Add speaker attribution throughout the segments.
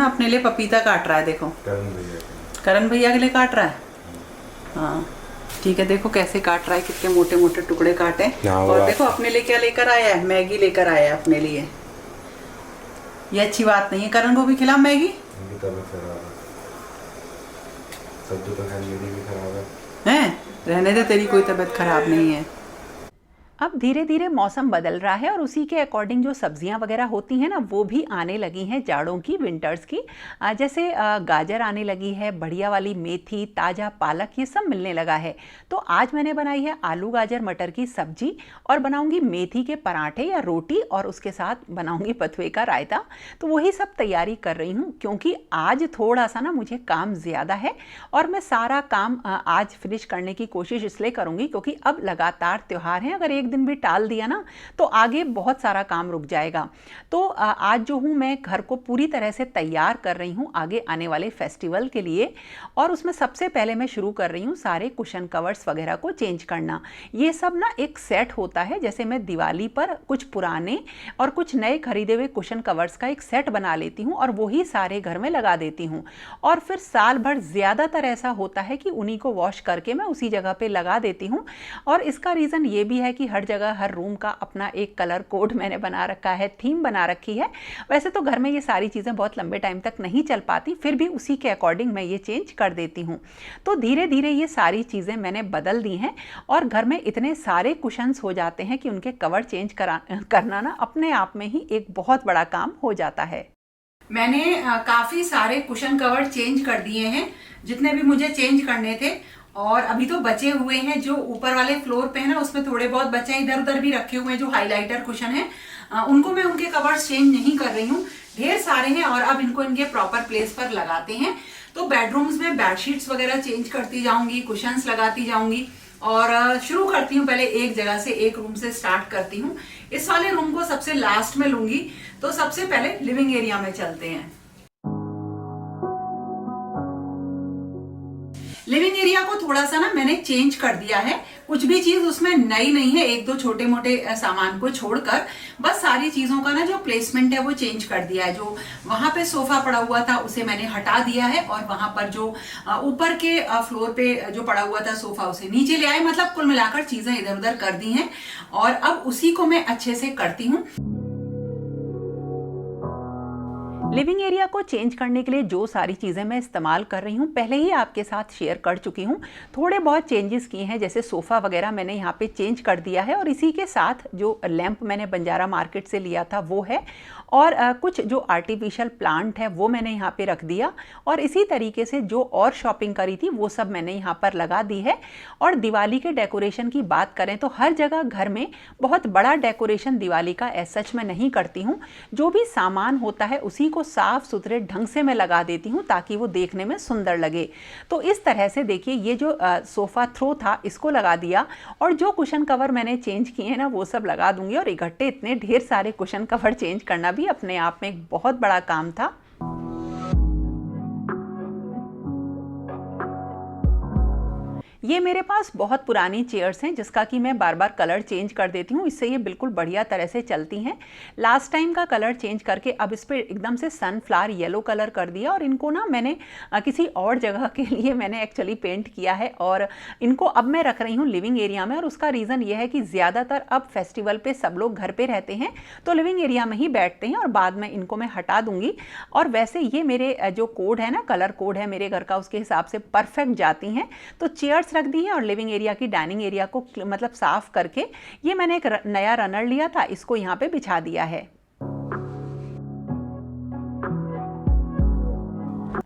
Speaker 1: ना अपने लिए पपीता काट रहा है, देखो करण भैया के लिए काट रहा है। हाँ ठीक है, देखो कैसे काट रहा है, कितने मोटे मोटे टुकड़े काटे। और देखो अपने लिए क्या लेकर आया है, मैगी लेकर आया है अपने लिए। ये अच्छी बात नहीं है, करण को भी खिला मैगी।
Speaker 2: सब्जी तो मेरी भी खराब
Speaker 1: है, रहने दे, तेरी कोई तबीयत खराब नहीं है।
Speaker 3: अब धीरे धीरे मौसम बदल रहा है और उसी के अकॉर्डिंग जो सब्जियां वगैरह होती हैं ना वो भी आने लगी हैं जाड़ों की, विंटर्स की। जैसे गाजर आने लगी है, बढ़िया वाली मेथी, ताज़ा पालक, ये सब मिलने लगा है। तो आज मैंने बनाई है आलू गाजर मटर की सब्जी और बनाऊंगी मेथी के पराठे या रोटी, और उसके साथ बनाऊंगी बथुए का रायता। तो वही सब तैयारी कर रही हूँ क्योंकि आज थोड़ा सा ना मुझे काम ज़्यादा है और मैं सारा काम आज फिनिश करने की कोशिश इसलिए करूँगी क्योंकि अब लगातार त्यौहार हैं। अगर एक दिन भी टाल दिया ना तो आगे बहुत सारा काम रुक जाएगा। तो आज जो हूँ मैं घर को पूरी तरह से तैयार कर रही हूँ आगे आने वाले फेस्टिवल के लिए। और उसमें सबसे पहले मैं शुरू कर रही हूँ सारे कुशन कवर्स वगैरह को चेंज करना। ये सब ना एक सेट होता है, जैसे मैं दिवाली पर कुछ पुराने और कुछ नए खरीदे हुए कुशन कवर्स का एक सेट बना लेती हूँ और वही सारे घर में लगा देती हूँ। और फिर साल भर ज़्यादातर ऐसा होता है कि उन्हीं को वॉश करके मैं उसी जगह पे लगा देती हूँ। और इसका रीज़न ये भी है कि हर जगह हर रूम का अपना एक कलर कोड मैंने बना रखा है, थीम बना रखी है। वैसे तो घर में ये सारी चीज़ें बहुत लंबे टाइम तक नहीं चल पाती, फिर भी उसी के अकॉर्डिंग मैं ये चेंज कर देती हूँ। तो धीरे धीरे ये सारी चीज़ें मैंने बदल दी हैं और घर में इतने सारे कुशन्स हो जाते हैं कि उनके कवर चेंज करना ना अपने आप में ही एक बहुत बड़ा काम हो जाता है।
Speaker 1: मैंने काफ़ी सारे कुशन कवर चेंज कर दिए हैं, जितने भी मुझे चेंज करने थे। और अभी तो बचे हुए हैं जो ऊपर वाले फ्लोर पे है ना, उसमें थोड़े बहुत बचे हैं, इधर उधर भी रखे हुए हैं जो हाइलाइटर कुशन है, उनको मैं उनके कवर्स चेंज नहीं कर रही हूँ। ढेर सारे हैं और अब इनको इनके प्रॉपर प्लेस पर लगाते हैं। तो बेडरूम्स में बेडशीट्स वगैरह चेंज करती जाऊंगी, कुशंस लगाती जाऊंगी। और शुरू करती हूँ पहले एक जगह से, एक रूम से स्टार्ट करती हूँ। इस वाले रूम को सबसे लास्ट में लूंगी। तो सबसे पहले लिविंग एरिया में चलते हैं। लिविंग एरिया को थोड़ा सा ना मैंने चेंज कर दिया है, कुछ भी चीज उसमें नई नहीं है, एक दो छोटे मोटे सामान को छोड़कर बस सारी चीजों का ना जो प्लेसमेंट है वो चेंज कर दिया है। जो वहां पे सोफा पड़ा हुआ था उसे मैंने हटा दिया है और वहां पर जो ऊपर के फ्लोर पे जो पड़ा हुआ था सोफा उसे नीचे ले आए। मतलब कुल मिलाकर चीजें इधर उधर कर दी हैं और अब उसी को मैं अच्छे से करती हूँ।
Speaker 3: लिविंग एरिया को चेंज करने के लिए जो सारी चीज़ें मैं इस्तेमाल कर रही हूँ पहले ही आपके साथ शेयर कर चुकी हूँ। थोड़े बहुत चेंजेस किए हैं, जैसे सोफ़ा वगैरह मैंने यहाँ पे चेंज कर दिया है और इसी के साथ जो लैंप मैंने बंजारा मार्केट से लिया था वो है। और कुछ जो आर्टिफिशियल प्लांट है वो मैंने यहाँ पे रख दिया और इसी तरीके से जो और शॉपिंग करी थी वो सब मैंने यहाँ पर लगा दी है। और दिवाली के डेकोरेशन की बात करें तो हर जगह घर में बहुत बड़ा डेकोरेशन दिवाली का एज सच मैं नहीं करती हूँ। जो भी सामान होता है उसी को साफ सुथरे ढंग से मैं लगा देती हूँ ताकि वो देखने में सुंदर लगे। तो इस तरह से देखिए, ये जो सोफ़ा थ्रो था इसको लगा दिया और जो कुशन कवर मैंने चेंज किए हैं ना वो सब लगा दूंगी। और इकट्ठे इतने ढेर सारे कुशन कवर चेंज करना भी अपने आप में एक बहुत बड़ा काम था। ये मेरे पास बहुत पुरानी चेयर्स हैं जिसका कि मैं बार बार कलर चेंज कर देती हूँ, इससे ये बिल्कुल बढ़िया तरह से चलती हैं। लास्ट टाइम का कलर चेंज करके अब इस पर एकदम से सनफ्लावर येलो कलर कर दिया और इनको ना मैंने किसी और जगह के लिए मैंने एक्चुअली पेंट किया है और इनको अब मैं रख रही हूँ लिविंग एरिया में। और उसका रीज़न ये है कि ज़्यादातर अब फेस्टिवल पर सब लोग घर पर रहते हैं तो लिविंग एरिया में ही बैठते हैं और बाद में इनको मैं हटा दूँगी। और वैसे ये मेरे जो कोड है ना, कलर कोड है मेरे घर का, उसके हिसाब से परफेक्ट जाती हैं। तो चेयर्स रख दी है और लिविंग एरिया की डाइनिंग एरिया को मतलब साफ करके ये मैंने एक नया रनर लिया था, इसको यहाँ पे बिछा दिया है।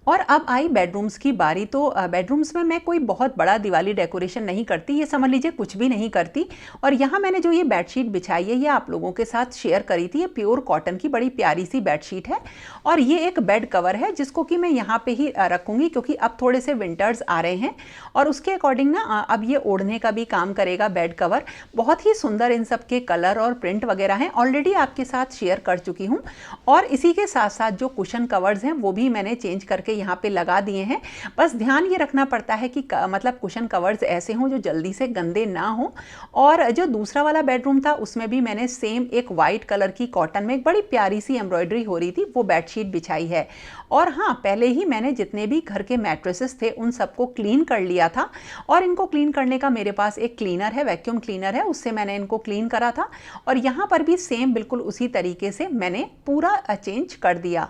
Speaker 3: और अब आई बेडरूम्स की बारी। तो बेडरूम्स में मैं कोई बहुत बड़ा दिवाली डेकोरेशन नहीं करती, ये समझ लीजिए कुछ भी नहीं करती। और यहाँ मैंने जो ये बेडशीट बिछाई है ये आप लोगों के साथ शेयर करी थी। ये प्योर कॉटन की बड़ी प्यारी सी बेडशीट है और ये एक बेड कवर है जिसको कि मैं यहाँ पे ही रखूँगी क्योंकि अब थोड़े से विंटर्स आ रहे हैं और उसके अकॉर्डिंग ना अब ये ओढ़ने का भी काम करेगा बेड कवर। बहुत ही सुंदर इन सब के कलर और प्रिंट वगैरह हैं, ऑलरेडी आपके साथ शेयर कर चुकी हूँ। और इसी के साथ साथ जो कुशन कवर्स हैं वो भी मैंने चेंज करके यहाँ पे लगा दिए हैं। बस ध्यान ये रखना पड़ता है कि मतलब कुशन कवर्स ऐसे हों जो जल्दी से गंदे ना हो। और जो दूसरा वाला बेडरूम था उसमें भी मैंने सेम एक वाइट कलर की कॉटन में एक बड़ी प्यारी सी एम्ब्रॉयडरी हो रही थी वो बेडशीट बिछाई है। और हाँ, पहले ही मैंने जितने भी घर के मैट्रेसेस थे उन सबको क्लीन कर लिया था, और इनको क्लीन करने का मेरे पास एक क्लीनर है, वैक्यूम क्लीनर है, उससे मैंने इनको क्लीन करा था। और यहाँ पर भी सेम बिल्कुल उसी तरीके से मैंने पूरा चेंज कर दिया।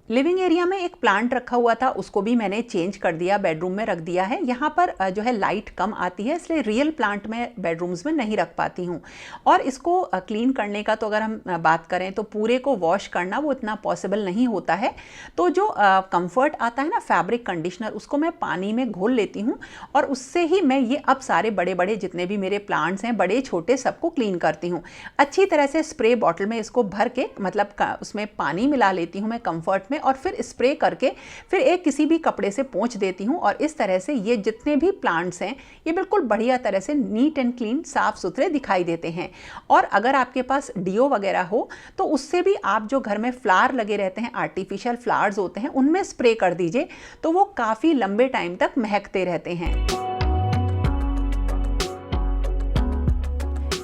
Speaker 3: लिविंग एरिया में एक प्लांट रखा हुआ था, उसको भी मैंने चेंज कर दिया, बेडरूम में रख दिया है। यहाँ पर जो है लाइट कम आती है, इसलिए रियल प्लांट में बेडरूम्स में नहीं रख पाती हूँ। और इसको क्लीन करने का तो अगर हम बात करें तो पूरे को वॉश करना वो इतना पॉसिबल नहीं होता है। तो जो कंफर्ट आता है ना फैब्रिक कंडीशनर, उसको मैं पानी में घोल लेती हूँ और उससे ही मैं ये अब सारे बड़े बड़े जितने भी मेरे प्लांट्स हैं, बड़े छोटे, सबको क्लीन करती हूँ। अच्छी तरह से स्प्रे बॉटल में इसको भर के, मतलब उसमें पानी मिला लेती हूँ मैं कंफर्ट में, और फिर स्प्रे करके फिर एक किसी भी कपड़े से पोंछ देती हूँ। और इस तरह से ये जितने भी प्लांट्स हैं ये बिल्कुल बढ़िया तरह से नीट एंड क्लीन, साफ सुथरे दिखाई देते हैं। और अगर आपके पास डीओ वगैरह हो तो उससे भी आप जो घर में फ्लावर लगे रहते हैं, आर्टिफिशियल फ्लावर्स होते हैं, उनमें स्प्रे कर दीजिए तो वो काफ़ी लंबे टाइम तक महकते रहते हैं।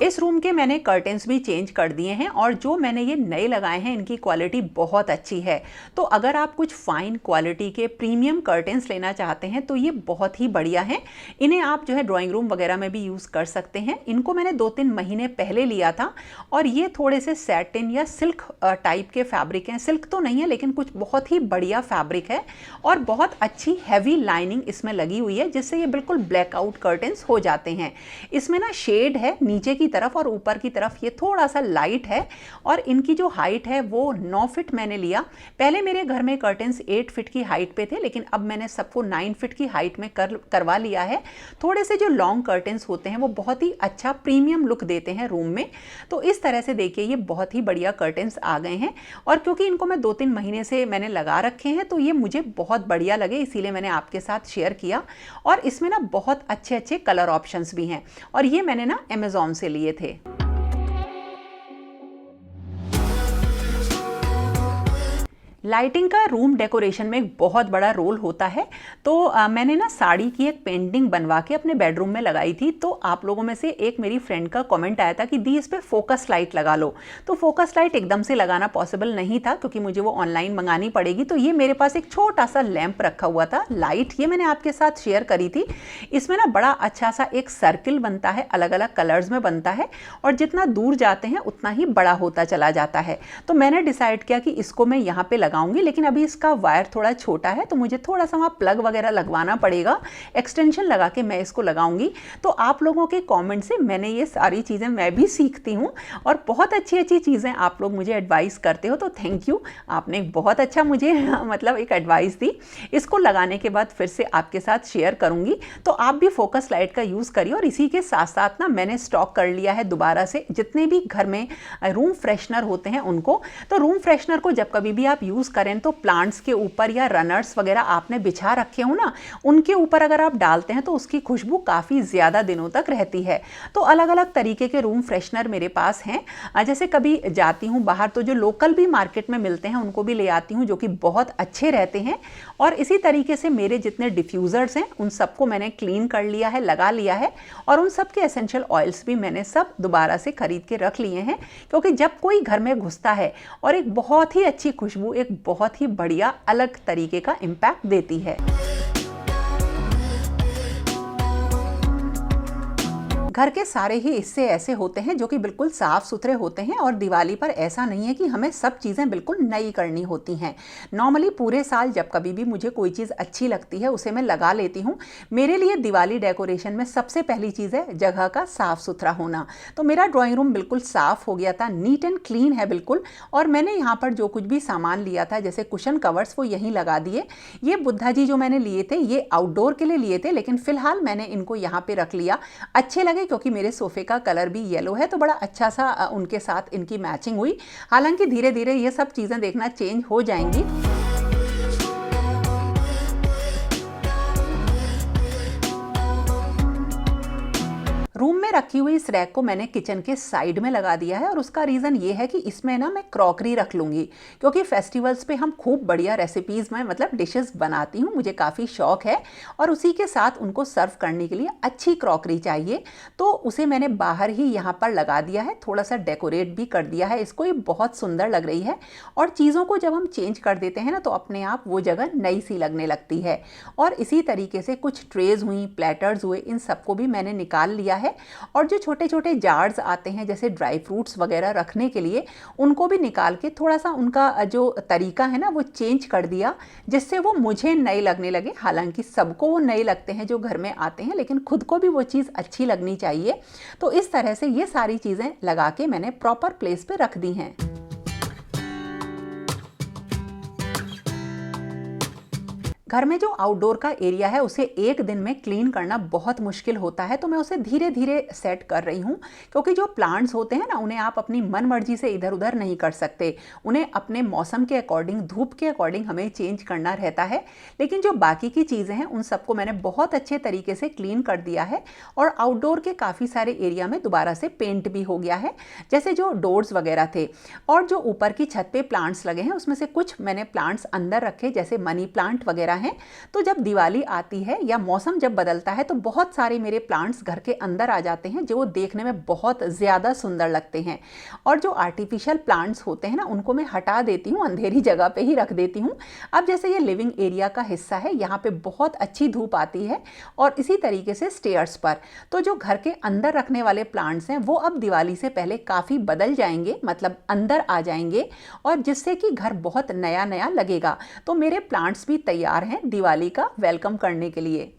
Speaker 3: इस रूम के मैंने कर्टेंस भी चेंज कर दिए हैं, और जो मैंने ये नए लगाए हैं इनकी क्वालिटी बहुत अच्छी है। तो अगर आप कुछ फाइन क्वालिटी के प्रीमियम कर्टेंस लेना चाहते हैं तो ये बहुत ही बढ़िया हैं। इन्हें आप जो है ड्राइंग रूम वगैरह में भी यूज़ कर सकते हैं। इनको मैंने 2-3 महीने पहले लिया था, और ये थोड़े से सैटिन या सिल्क टाइप के फैब्रिक हैं। सिल्क तो नहीं है लेकिन कुछ बहुत ही बढ़िया फैब्रिक है, और बहुत अच्छी हैवी लाइनिंग इसमें लगी हुई है, जिससे ये बिल्कुल ब्लैकआउट कर्टेंस हो जाते हैं। इसमें ना शेड है नीचे की तरफ और ऊपर की तरफ ये थोड़ा सा लाइट है, और इनकी जो हाइट है वो 9 फीट मैंने लिया। पहले मेरे घर में कर्टेंस 8 फीट की हाइट पे थे, लेकिन अब मैंने सबको 9 फीट की हाइट में करवा लिया है। थोड़े से जो लॉन्ग कर्टेंस होते हैं वो बहुत ही अच्छा प्रीमियम लुक देते हैं रूम में। तो इस तरह से देखिए ये बहुत ही बढ़िया कर्टेंस आ गए हैं, और क्योंकि इनको मैं 2-3 महीने से मैंने लगा रखे हैं तो ये मुझे बहुत बढ़िया लगे, इसीलिए मैंने आपके साथ शेयर किया। और इसमें ना बहुत अच्छे अच्छे कलर ऑप्शंस भी हैं, और ये मैंने ना अमेज़ॉन से लिए थे। लाइटिंग का रूम डेकोरेशन में एक बहुत बड़ा रोल होता है। तो मैंने ना साड़ी की एक पेंटिंग बनवा के अपने बेडरूम में लगाई थी। तो आप लोगों में से एक मेरी फ्रेंड का कमेंट आया था कि दी इस पे फोकस लाइट लगा लो। तो फोकस लाइट एकदम से लगाना पॉसिबल नहीं था क्योंकि मुझे वो ऑनलाइन मंगानी पड़ेगी। तो ये मेरे पास एक छोटा सा लैंप रखा हुआ था, लाइट, ये मैंने आपके साथ शेयर करी थी। इसमें ना बड़ा अच्छा सा एक सर्किल बनता है, अलग अलग कलर्स में बनता है, और जितना दूर जाते हैं उतना ही बड़ा होता चला जाता है। तो मैंने डिसाइड किया कि इसको मैं यहाँ पे लगाऊंगी, लेकिन अभी इसका वायर थोड़ा छोटा है तो मुझे थोड़ा सा वहाँ प्लग वगैरह लगवाना पड़ेगा। एक्सटेंशन लगा के मैं इसको लगाऊंगी। तो आप लोगों के कमेंट से मैंने ये सारी चीज़ें मैं भी सीखती हूँ, और बहुत अच्छी अच्छी चीज़ें आप लोग मुझे एडवाइस करते हो, तो थैंक यू। आपने बहुत अच्छा मुझे मतलब एक एडवाइस दी। इसको लगाने के बाद फिर से आपके साथ शेयर करूँगी। तो आप भी फोकस लाइट का यूज़ करिए। और इसी के साथ साथ ना मैंने स्टॉक कर लिया है दोबारा से जितने भी घर में रूम फ्रेशनर होते हैं उनको। तो रूम फ्रेशनर को जब कभी भी आप यूज़ करें तो प्लांट्स के ऊपर या रनर्स वगैरह आपने बिछा रखे हो ना, उनके ऊपर अगर आप डालते हैं तो उसकी खुशबू काफ़ी ज़्यादा दिनों तक रहती है। तो अलग अलग तरीके के रूम फ्रेशनर मेरे पास हैं। जैसे कभी जाती हूँ बाहर तो जो लोकल भी मार्केट में मिलते हैं उनको भी ले आती हूँ, जो कि बहुत अच्छे रहते हैं। और इसी तरीके से मेरे जितने डिफ्यूज़र्स हैं उन सबको मैंने क्लीन कर लिया है, लगा लिया है, और उन सब के एसेंशियल ऑयल्स भी मैंने सब दोबारा से खरीद के रख लिए हैं। क्योंकि जब कोई घर में घुसता है और एक बहुत ही अच्छी खुशबू एक बहुत ही बढ़िया अलग तरीके का इम्पैक्ट देती है। घर के सारे ही हिस्से ऐसे होते हैं जो कि बिल्कुल साफ सुथरे होते हैं, और दिवाली पर ऐसा नहीं है कि हमें सब चीज़ें बिल्कुल नई करनी होती हैं। नॉर्मली पूरे साल जब कभी भी मुझे कोई चीज़ अच्छी लगती है उसे मैं लगा लेती हूँ। मेरे लिए दिवाली डेकोरेशन में सबसे पहली चीज़ है जगह का साफ सुथरा होना। तो मेरा ड्राइंग रूम बिल्कुल साफ़ हो गया था, नीट एंड क्लीन है बिल्कुल। और मैंने यहाँ पर जो कुछ भी सामान लिया था जैसे कुशन कवर्स वो यहीं लगा दिए। ये बुद्धा जी जो मैंने लिए थे ये आउटडोर के लिए लिए थे, लेकिन फ़िलहाल मैंने इनको यहाँ पर रख लिया। अच्छे लगे क्योंकि मेरे सोफे का कलर भी येलो है, तो बड़ा अच्छा सा उनके साथ इनकी मैचिंग हुई। हालांकि धीरे धीरे ये सब चीज़ें देखना चेंज हो जाएंगी। रूम में रखी हुई इस रैक को मैंने किचन के साइड में लगा दिया है और उसका रीज़न ये है कि इसमें ना मैं क्रॉकरी रख लूँगी, क्योंकि फेस्टिवल्स पे हम खूब बढ़िया रेसिपीज़ में मतलब डिशेस बनाती हूँ, मुझे काफ़ी शौक है और उसी के साथ उनको सर्व करने के लिए अच्छी क्रॉकरी चाहिए। तो उसे मैंने बाहर ही यहाँ पर लगा दिया है, थोड़ा सा डेकोरेट भी कर दिया है इसको, ये बहुत सुंदर लग रही है। और चीज़ों को जब हम चेंज कर देते हैं ना तो अपने आप वो जगह नई सी लगने लगती है। और इसी तरीके से कुछ ट्रेज हुई, प्लेटर्स हुए, इन सबको भी मैंने निकाल लिया है। और जो छोटे छोटे जार्स आते हैं जैसे ड्राई फ्रूट्स वगैरह रखने के लिए, उनको भी निकाल के थोड़ा सा उनका जो तरीका है ना वो चेंज कर दिया, जिससे वो मुझे नए लगने लगे। हालांकि सबको वो नए लगते हैं जो घर में आते हैं, लेकिन खुद को भी वो चीज़ अच्छी लगनी चाहिए। तो इस तरह से ये सारी चीज़ें लगा के मैंने प्रॉपर प्लेस पे रख दी हैं। घर में जो आउटडोर का एरिया है उसे एक दिन में क्लीन करना बहुत मुश्किल होता है, तो मैं उसे धीरे धीरे सेट कर रही हूँ, क्योंकि जो प्लांट्स होते हैं ना उन्हें आप अपनी मन मर्जी से इधर उधर नहीं कर सकते, उन्हें अपने मौसम के अकॉर्डिंग, धूप के अकॉर्डिंग हमें चेंज करना रहता है। लेकिन जो बाकी की चीज़ें हैं उन सबको मैंने बहुत अच्छे तरीके से क्लीन कर दिया है और आउटडोर के काफ़ी सारे एरिया में दोबारा से पेंट भी हो गया है, जैसे जो डोर्स वगैरह थे। और जो ऊपर की छत पे प्लांट्स लगे हैं उसमें से कुछ मैंने प्लांट्स अंदर रखे, जैसे मनी प्लांट वगैरह हैं। तो जब दिवाली आती है या मौसम जब बदलता है तो बहुत सारे मेरे प्लांट्स घर के अंदर आ जाते हैं, जो देखने में बहुत ज़्यादा सुंदर लगते हैं। और जो आर्टिफिशियल प्लांट्स होते हैं ना उनको मैं हटा देती हूँ, अंधेरी जगह पे ही रख देती हूँ। अब जैसे ये लिविंग एरिया का हिस्सा है, यहाँ पे बहुत अच्छी धूप आती है और इसी तरीके से स्टेयर्स पर, तो जो घर के अंदर रखने वाले प्लांट्स हैं वो अब दिवाली से पहले काफ़ी बदल जाएंगे, मतलब अंदर आ जाएंगे, और जिससे कि घर बहुत नया नया लगेगा। तो मेरे प्लांट्स भी तैयार हैं दिवाली का वेलकम करने के लिए।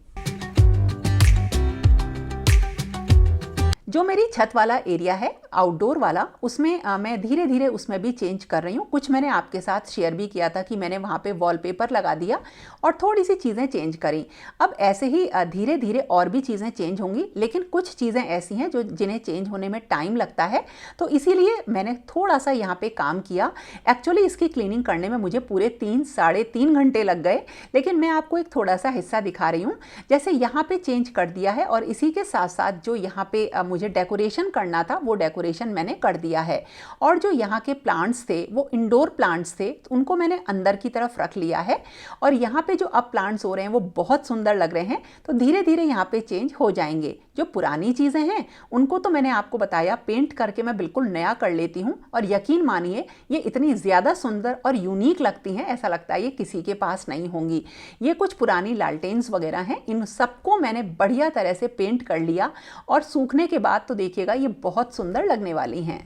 Speaker 3: जो मेरी छत वाला एरिया है आउटडोर वाला, उसमें मैं धीरे धीरे उसमें भी चेंज कर रही हूँ। कुछ मैंने आपके साथ शेयर भी किया था कि मैंने वहाँ पे वॉलपेपर लगा दिया और थोड़ी सी चीज़ें चेंज करी। अब ऐसे ही धीरे धीरे और भी चीज़ें चेंज होंगी, लेकिन कुछ चीज़ें ऐसी हैं जो जिन्हें चेंज होने में टाइम लगता है, तो इसीलिए मैंने थोड़ा सा यहाँ पर काम किया। एक्चुअली इसकी क्लीनिंग करने में मुझे पूरे 3-3.5 घंटे लग गए, लेकिन मैं आपको एक थोड़ा सा हिस्सा दिखा रही हूँ। जैसे यहाँ पर चेंज कर दिया है और इसी के साथ साथ जो यहाँ पर मुझे डेकोरेशन करना था वो डेकोरेशन मैंने कर दिया है। और जो यहाँ के प्लांट्स थे वो इंडोर प्लांट्स थे, उनको मैंने अंदर की तरफ रख लिया है। और यहाँ पे जो अब प्लांट्स हो रहे हैं वो बहुत सुंदर लग रहे हैं, तो धीरे धीरे यहाँ पे चेंज हो जाएंगे। जो पुरानी चीज़ें हैं उनको तो मैंने आपको बताया पेंट करके मैं बिल्कुल नया कर लेती हूँ, और यकीन मानिए ये इतनी ज़्यादा सुंदर और यूनिक लगती हैं, ऐसा लगता है ये किसी के पास नहीं होंगी। ये कुछ पुरानी लालटेन्स वगैरह हैं, इन सबको मैंने बढ़िया तरह से पेंट कर लिया और सूखने के बाद तो देखिएगा ये बहुत सुंदर लगने वाली हैं।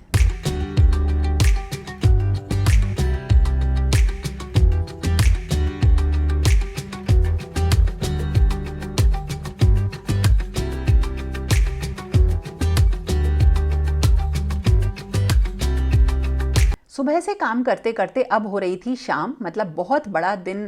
Speaker 3: सुबह से काम करते करते अब हो रही थी शाम, मतलब बहुत बड़ा दिन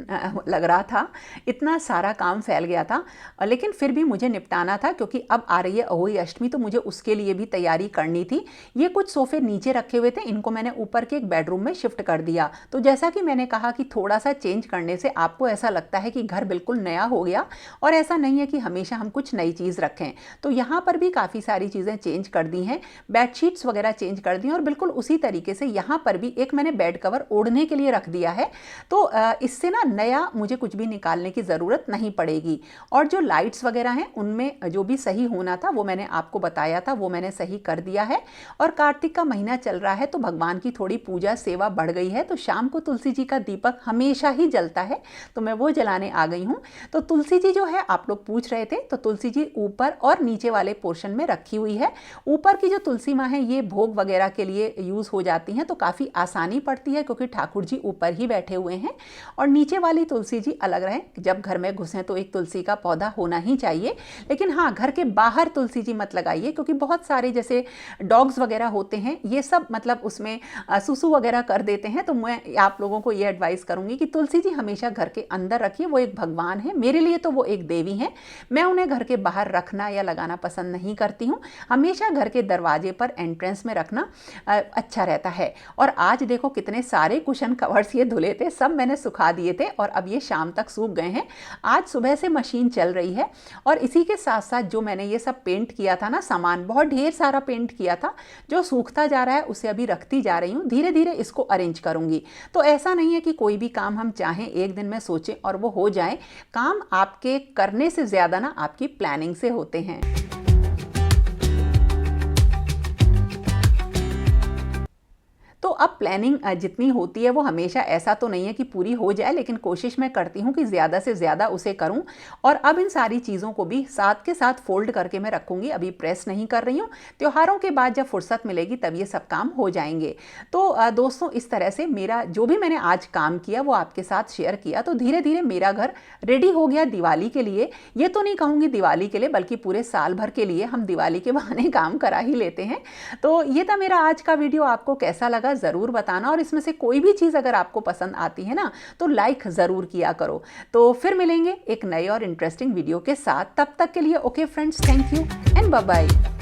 Speaker 3: लग रहा था, इतना सारा काम फैल गया था, लेकिन फिर भी मुझे निपटाना था क्योंकि अब आ रही है अहोई अष्टमी, तो मुझे उसके लिए भी तैयारी करनी थी। ये कुछ सोफे नीचे रखे हुए थे, इनको मैंने ऊपर के एक बेडरूम में शिफ्ट कर दिया। तो जैसा कि मैंने कहा कि थोड़ा सा चेंज करने से आपको ऐसा लगता है कि घर बिल्कुल नया हो गया, और ऐसा नहीं है कि हमेशा हम कुछ नई चीज़ रखें। तो यहाँ पर भी काफ़ी सारी चीज़ें चेंज कर दी हैं, बेडशीट्स वगैरह चेंज कर दी हैं, और बिल्कुल उसी तरीके से यहाँ पर भी एक मैंने बेड कवर ओढ़ने के लिए रख दिया है। तो इससे ना नया मुझे कुछ भी निकालने की ज़रूरत नहीं पड़ेगी। और जो लाइट्स वगैरह हैं उनमें जो भी सही होना था वो मैंने आपको बताया था, वो मैंने सही कर दिया है। और कार्तिक का महीना चल रहा है तो भगवान की थोड़ी पूजा सेवा बढ़ गई है, तो शाम को तुलसी जी का दीपक हमेशा ही जलता है, तो मैं वो जलाने आ गई हूँ। तो तुलसी जी जो है आप लोग पूछ रहे थे, तो तुलसी जी ऊपर और नीचे वाले पोर्शन में रखी हुई है। ऊपर की जो तुलसी माँ है ये भोग वगैरह के लिए यूज़ हो जाती हैं, तो काफ़ी आसानी पड़ती है क्योंकि ठाकुर जी ऊपर ही बैठे हुए हैं। और नीचे वाली तुलसी जी अलग रहे, जब घर में घुसें तो एक तुलसी का पौधा होना ही चाहिए। लेकिन हाँ, घर के बाहर तुलसी जी मत लगाइए, क्योंकि बहुत सारे जैसे डॉग्स वगैरह होते हैं, ये सब मतलब उसमें सुसु वगैरह कर देते हैं। तो मैं आप लोगों को ये एडवाइस करूंगी कि तुलसी जी हमेशा घर के अंदर रखिए। वो एक भगवान है, मेरे लिए तो वो एक देवी है। मैं उन्हें घर के बाहर रखना या लगाना पसंद नहीं करती हूँ। हमेशा घर के दरवाजे पर एंट्रेंस में रखना अच्छा रहता है। और आज देखो कितने सारे कुशन कवर्स ये धुले थे, सब मैंने सुखा दिए थे और अब ये शाम तक सूख गए हैं। आज सुबह से मशीन चल रही है और इसी के साथ साथ जो मैंने ये सब पेंट किया था ना, सामान बहुत ढेर सारा पेंट किया था जो सूखता जा रहा है, उसे अभी रखती जा रही हूँ। धीरे धीरे इसको अरेंज करूँगी। तो ऐसा नहीं है कि कोई भी काम हम चाहें एक दिन में सोचें और वो हो जाए। काम आपके करने से ज़्यादा ना आपकी प्लानिंग से होते हैं। तो अब प्लानिंग जितनी होती है वो हमेशा ऐसा तो नहीं है कि पूरी हो जाए, लेकिन कोशिश मैं करती हूँ कि ज़्यादा से ज़्यादा उसे करूँ। और अब इन सारी चीज़ों को भी साथ के साथ फोल्ड करके मैं रखूँगी, अभी प्रेस नहीं कर रही हूँ। त्योहारों के बाद जब फुर्सत मिलेगी तब ये सब काम हो जाएंगे। तो दोस्तों, इस तरह से मेरा जो भी मैंने आज काम किया वो आपके साथ शेयर किया। तो धीरे धीरे मेरा घर रेडी हो गया दिवाली के लिए। ये तो नहीं कहूँगी दिवाली के लिए, बल्कि पूरे साल भर के लिए हम दिवाली के बहाने काम करा ही लेते हैं। तो ये था मेरा आज का वीडियो। आपको कैसा लगा ज़रूर बताना, और इसमें से कोई भी चीज़ अगर आपको पसंद आती है ना तो लाइक ज़रूर किया करो। तो फिर मिलेंगे एक नए और इंटरेस्टिंग वीडियो के साथ। तब तक के लिए okay friends, thank you and bye bye.